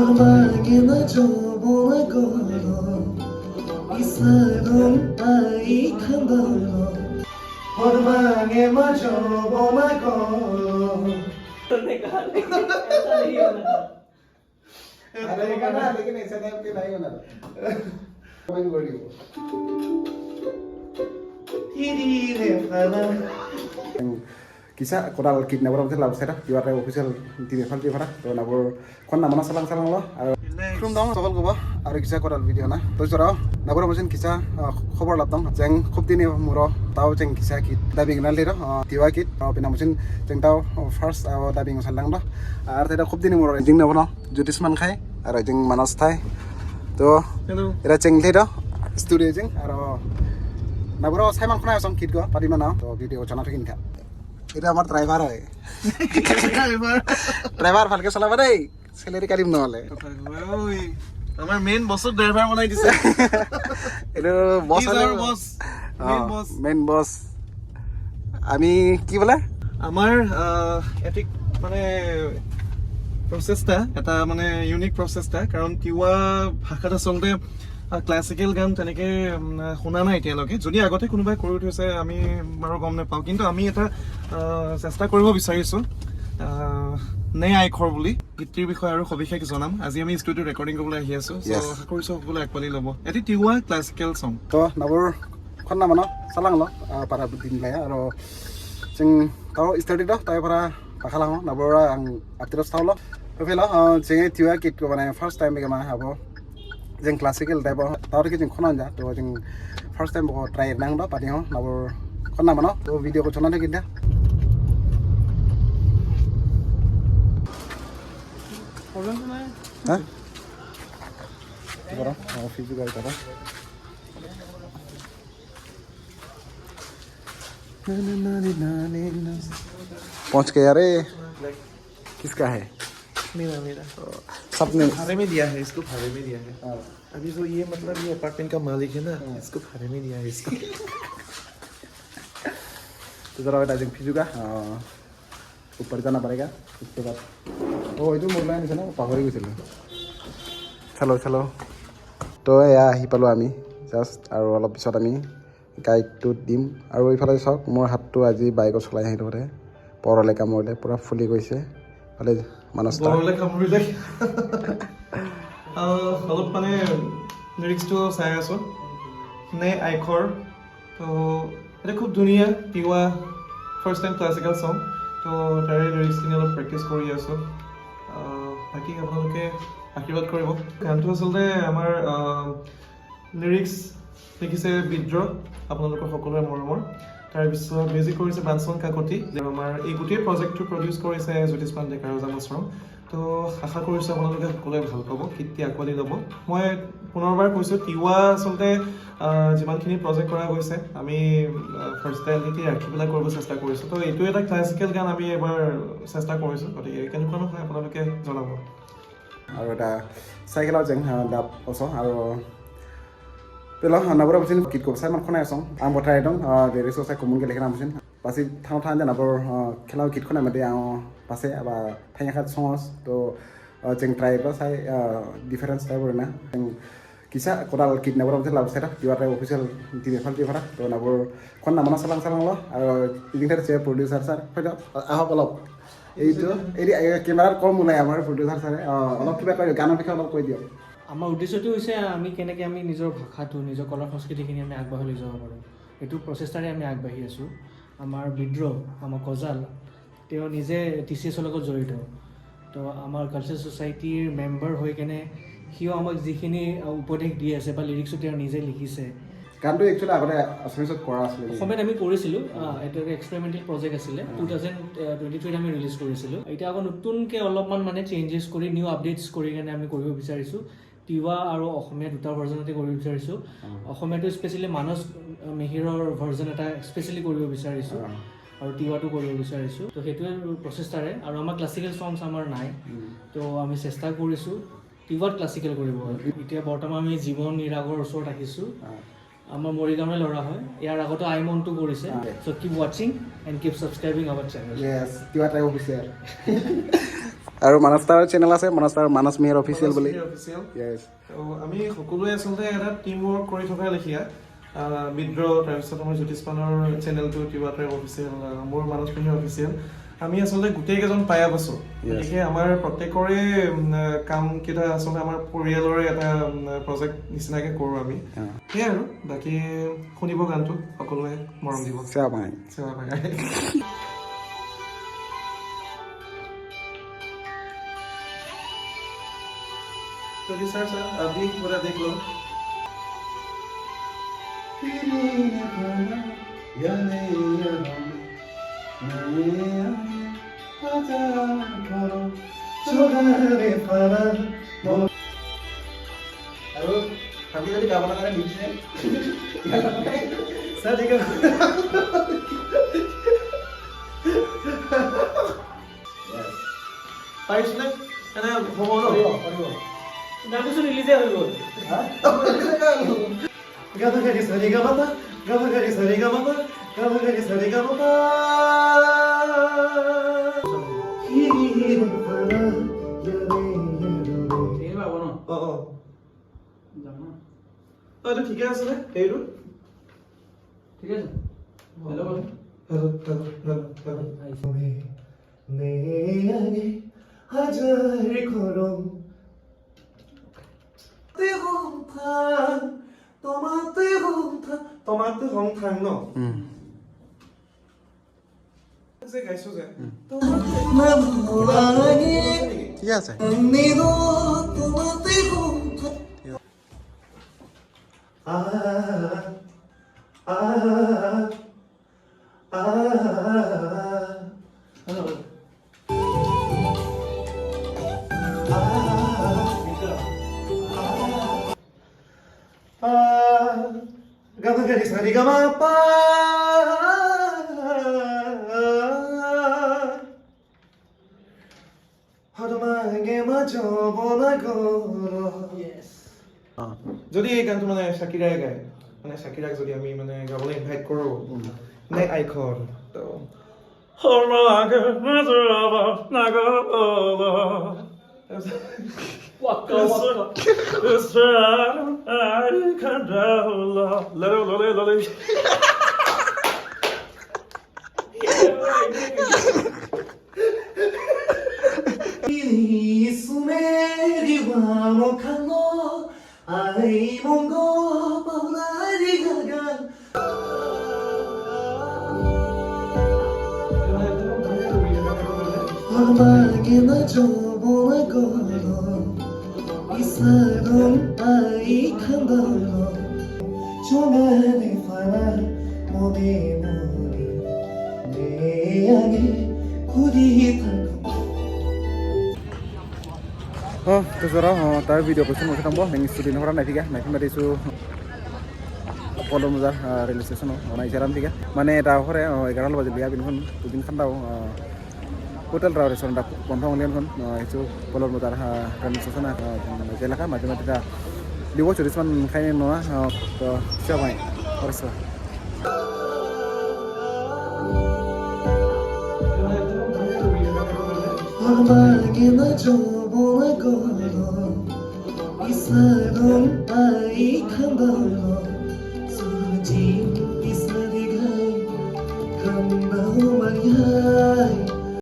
Hormangin acabona goro Isagum ai khandoro Hormange majabona goro तुमने कहा लेकिन ऐसा नहीं होना था। अरे गाना लेकिन ऐसा टाइप के नहीं होना कमेंट करियो Tirire fala kisah kodal kidnap orang tu lalu saya di warna official di level di mana tu nabur kon nama salang salang lo kum dong sokol kuba ada kisah kodal video na tu cara nabur macam kisah khabar laptang jeng khub dini muro tahu jeng kisah kit dabing nal liro tiwa kit pina macam jeng tahu first dabing salang lo ada tidak khub dini muro jeng nabur lo judisman khai ada jeng manas thai tu ada jeng liro studio jeng ada nabur saya mana kena song kit go tadi mana tu video channel tu kini এটা আমার driver হয় driver ভালকে চলাবা দেই salary কাটিম নহলে ওই আমার main বসক driver বনাই দিছে এটা বস আর বস মেইন বস আমি কি বলে আমার এটিক মানে প্রসেসটা এটা মানে ইউনিক প্রসেসটা কারণ তিৱা ভাষাটা চলতে ক্লাসিক্যাল গান তেনেকে শুনা নাই এতিয়ালৈকে যদি আগতে কোনোবাই কৰি থৈছে আমি বাৰু গম নাপাওঁ কিন্তু আমি এটা চেষ্টা কৰিব বিচাৰিছোঁ নে আইখৰ বুলি গীতটিৰ বিষয়ে আৰু সবিশেষ জনাম আজি আমি ষ্টুডিঅ ৰেকৰ্ডিং কৰিবলৈ আহি আছোঁ সো আশা কৰিছোঁ সকলোৱে আকবালি ল'ব এটি তিৱা ক্লাসিক্যাল সং তো নাবৰ খন নাম ন চালাং ল para দিন লায় আৰু जों তাও স্টাডি দ তাই para পাখালাং নাবৰ আং আপতিরস তাও ল ফেল जों तिवा किट को माने फर्स्ट टाइम बेगा मा हाबो जों क्लासिकल टाइप तावर के जों खना जा तो जों फर्स्ट टाइम को ट्राई नांग द पानी हो नाबर खना मानो तो वीडियो को चना किदा प्रॉब्लम है हां करो ऑफिस गए करो पहुंच गया रे किसका है मेरा सबने भाड़े में दिया है इसको भाड़े में दिया है अभी तो ये मतलब ये अपार्टमेंट का मालिक है ना इसको भाड़े में दिया है इसको तो जरा बेटा जंग फिजुगा ऊपर जाना पड़ेगा उसके बाद ओ इधर मोबाइल नहीं ना पाहरी গৈছিল চলো চলো তো এয়া আহি পালো আমি জাস্ট আৰু অলপ পিছত আমি গাইডটো দিম আৰু এইফালে চাওক মোৰ হাতটো আজি বাইকত চলাই আহি থাকোঁতে পৰলে কামুৰিলে পুৰা ফুলি গৈছে ফালে মানসটা বৰলে কামুৰিলে অলপ মানে লিৰিক্সটো চাই আছোঁ নে আইখৰ তো এটা খুব ধুনীয়া তিৱা ফাৰ্ষ্ট টাইম ক্লাছিকেল সং তো তাৰে লিৰিক্সখিনি অলপ প্ৰেক্টিছ কৰি আছোঁ বাকী আপোনালোকে আশীৰ্বাদ কৰিব গানটো আচলতে আমাৰ লিৰিক্স লিখিছে বিদ্ৰোহ আপোনালোকৰ সকলোৰে মৰমৰ তাৰপিছত মিউজিক কৰিছে বানচন কাকতি আমাৰ এই গোটেই প্ৰজেক্টটো প্ৰডিউচ কৰিছে জ্যোতিষ্মান ডেকা ৰজামশ্ৰম তো আশা কৰিছোঁ আপোনালোকে সকলোৱে ভাল পাব কীৰ্তি আকোৱালি ল'ব মই পুনৰবাৰ কৈছোঁ তিৱা আচলতে যিমানখিনি প্ৰজেক্ট কৰা গৈছে আমি ফাৰ্ষ্টেলিটি ৰাখি পেলাই কৰিব চেষ্টা কৰিছোঁ তো এইটো এটা ক্লাছিকেল গান আমি এবাৰ চেষ্টা কৰিছোঁ গতিকে কেনেকুৱা নহয় আপোনালোকে জনাব আৰু এটা চাইকেলৰ জেং ডাব অছ আৰু Pelo nabur mesin kit ko sai man khona song ang bothai dong deri so sai komun ke lekhna mesin pasi thang thang jana nabur khelao kit khona mate ang pase aba thanya khat songos to jeng try ba sai difference type na jeng kisa kodal kit nabur mesin lab sai ta diwar official di level di phara to nabur khona mana salang salang lo aro idinter che producer sir hoida ahok olop এইটো এই ক্যামেৰাৰ কম ওলাই আমাৰ producer ছাৰে অলপ কিবা কয় গানৰ বিষয়ে অলপ কৈ দিয়ক আমাৰ উদ্দেশ্যটো হৈছে আমি কেনেকৈ আমি নিজৰ ভাষাটো নিজৰ কলা সংস্কৃতিখিনি আমি আগবঢ়াই লৈ যাব পাৰোঁ এইটো প্ৰচেষ্টাৰে আমি আগবাঢ়ি আছোঁ আমাৰ বিদ্ৰোহ আমাৰ গজাল তেওঁ নিজে TCSৰ লগত জড়িত তো আমাৰ কালচাৰ ছ'চাইটিৰ মেম্বাৰ হৈ কেনে সিও আমাক যিখিনি উপদেশ দি আছে বা লিৰিক্সো তেওঁ নিজে লিখিছে গানটো একচুৱেলি আগতে আছামিছত কৰা আছিলে অসমীয়াত আমি কৰিছিলোঁ এইটো এটা এক্সপেৰিমেণ্টেল প্ৰজেক্ট আছিলে 2023 আমি ৰিলিজ কৰিছিলোঁ এতিয়া আকৌ নতুনকৈ অলপমান মানে চেঞ্জেছ কৰি নিউ আপডেটছ কৰি কেনে আমি কৰিব বিচাৰিছোঁ তিৱা আৰু অসমীয়া দুটা ভাৰ্জনতে কৰিব বিচাৰিছোঁ অসমীয়াটো স্পেচিয়েলি মানস মেহিৰৰ ভাৰ্জন এটা স্পেচিয়েলি কৰিব বিচাৰিছোঁ আৰু তিৱাটো কৰিব বিচাৰিছোঁ তো সেইটোৱে প্ৰচেষ্টাৰে আৰু আমাৰ ক্লাছিকেল ছংছ আমাৰ নাই তো আমি চেষ্টা কৰিছোঁ তিৱাত ক্লাছিকেল কৰিব এতিয়া বৰ্তমান আমি জীৱন নিৰাগৰ ওচৰত আহিছোঁ আমাৰ মৰিগাঁৱৰে ল'ৰা হয় ইয়াৰ আগতে আইমনটো কৰিছে সো কিপ ৱাচিং and keep subscribing our channel Yes, Tiwa Tribe Official. আৰু মানস তাৰ চেনেল আছে মানস তাৰ মানস মেহৰ অফিচিয়েল বুলি অফিচিয়েল য়েছ আমি সকলোৱে আচলতে এটা টিম ৱৰ্ক কৰি থকা লেখীয়া বিদ্ৰোহ তাৰপিছত আমাৰ জ্যোতিষপানৰ চেনেলটো কিবা এটা অফিচিয়েল মোৰ মানস মেহৰ অফিচিয়েল আমি আচলতে গোটেইকেইজন পায়াব আছোঁ গতিকে আমাৰ প্ৰত্যেকৰে কামকেইটা আচলতে আমাৰ পৰিয়ালৰে এটা প্ৰজেক্ট নিচিনাকৈ কৰোঁ আমি সেয়াই আৰু বাকী শুনিব গানটো সকলোৱে মৰম দিব সেৱা পাই সেৱা পায় Producer sir, अभी पूरा देख लो আৰু আমি যদি গাব লগা লিখে স্যাৰ ঠিক আছে পাৰিছনে এনে হ'ব ন গানটো চোন ৰিলিজে হৈ গ'ল গাবা গাড়ি সারি গাবা গাবা গাড়ি সারি গাবা গাবা গাড়ি সারি গাবা এই পাব ন যাম ন এইটো ঠিকে আছে নে এইটো ঠিক আছে হেল্ল' हेलो 내 안에 하자를 걸어 토마토 홍탕 너 যে গাইছো যে ঠিক আছে 가다가리 사리가 마빠 하루만에 마저 보나고 যদি এই গানটো মানে শাকিৰাই গায় মানে শাকিৰাক যদি আমি মানে গাবলৈ ইনভাইট কৰোঁ নে আইখন তো Ay, mongo, paulari gaga. Almage na jobo na golo, isagom ay kandalo. Chongane fara mode mori, ne age kudi thako. তেজৰা তাৰ ভিডিঅ' কৈছোঁ মই থাম্ব নেক্সট দিনৰ পৰা নাইঠিকা নাইকি মাতিছোঁ পল্টন বজাৰ ৰেল ষ্টেচন নাইচাৰাম ঠিকা মানে তাৰ ঘৰে 11 বাজে বিয়া দিনখন দুদিন খান্দাও হোটেল ৰাও ৰেষ্টুৰেণ্ট বন্ধ মূল্যানখন সেইটো পল্টন বজাৰ ৰেল ষ্টেচন এলেকা মাজে মাজে দিব 40 মান খাই নোৱা তো চাবাই কৰিছোঁ Almage na jobo na golo, isagom ay kandalo.